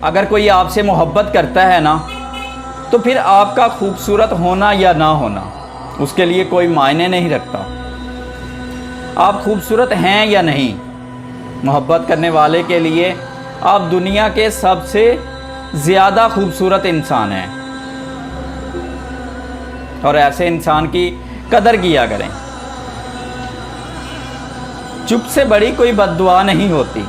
اگر کوئی آپ سے محبت کرتا ہے نا تو پھر آپ کا خوبصورت ہونا یا نہ ہونا اس کے لیے کوئی معنی نہیں رکھتا۔ آپ خوبصورت ہیں یا نہیں، محبت کرنے والے کے لیے آپ دنیا کے سب سے زیادہ خوبصورت انسان ہیں، اور ایسے انسان کی قدر کیا کریں۔ چپ سے بڑی کوئی بد دعا نہیں ہوتی،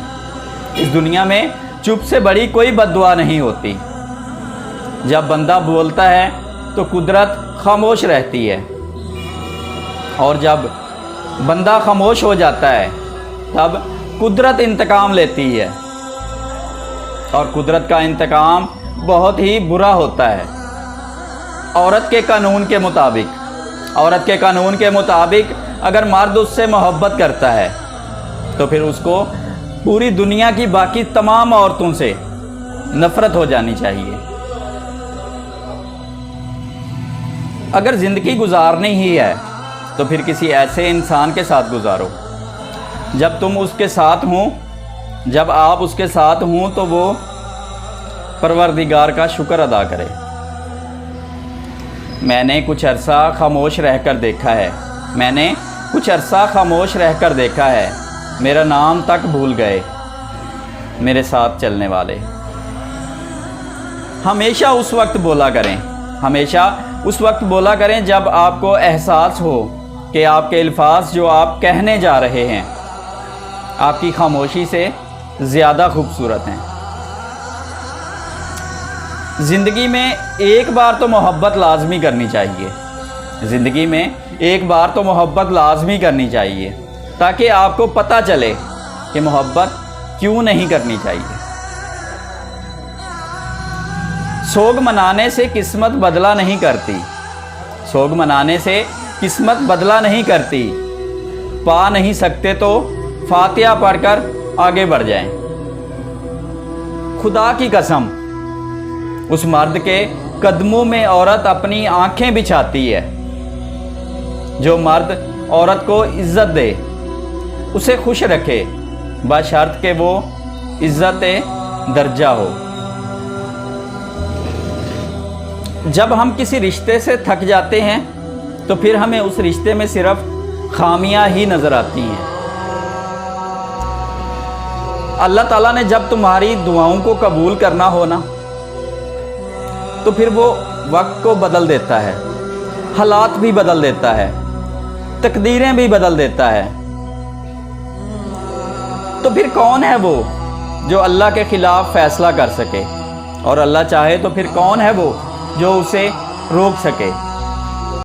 اس دنیا میں چپ سے بڑی کوئی بد دعا نہیں ہوتی۔ جب بندہ بولتا ہے تو قدرت خاموش رہتی ہے، اور جب بندہ خاموش ہو جاتا ہے تب قدرت انتقام لیتی ہے، اور قدرت کا انتقام بہت ہی برا ہوتا ہے۔ عورت کے قانون کے مطابق اگر مرد اس سے محبت کرتا ہے تو پھر اس کو پوری دنیا کی باقی تمام عورتوں سے نفرت ہو جانی چاہیے۔ اگر زندگی گزارنی ہی ہے تو پھر کسی ایسے انسان کے ساتھ گزارو جب آپ اس کے ساتھ ہوں تو وہ پروردگار کا شکر ادا کرے۔ میں نے کچھ عرصہ خاموش رہ کر دیکھا ہے، میرا نام تک بھول گئے میرے ساتھ چلنے والے۔ ہمیشہ اس وقت بولا کریں جب آپ کو احساس ہو کہ آپ کے الفاظ جو آپ کہنے جا رہے ہیں آپ کی خاموشی سے زیادہ خوبصورت ہیں۔ زندگی میں ایک بار تو محبت لازمی کرنی چاہیے تاکہ آپ کو پتہ چلے کہ محبت کیوں نہیں کرنی چاہیے۔ سوگ منانے سے قسمت بدلا نہیں کرتی، پا نہیں سکتے تو فاتحہ پڑھ کر آگے بڑھ جائیں۔ خدا کی قسم، اس مرد کے قدموں میں عورت اپنی آنکھیں بچھاتی ہے۔ جو مرد عورت کو عزت دے، اسے خوش رکھے، بشرط کہ وہ عزت درجہ ہو۔ جب ہم کسی رشتے سے تھک جاتے ہیں تو پھر ہمیں اس رشتے میں صرف خامیاں ہی نظر آتی ہیں۔ اللہ تعالیٰ نے جب تمہاری دعاؤں کو قبول کرنا ہونا تو پھر وہ وقت کو بدل دیتا ہے، حالات بھی بدل دیتا ہے، تقدیریں بھی بدل دیتا ہے۔ تو پھر کون ہے وہ جو اللہ کے خلاف فیصلہ کر سکے، اور اللہ چاہے تو پھر کون ہے وہ جو اسے روک سکے۔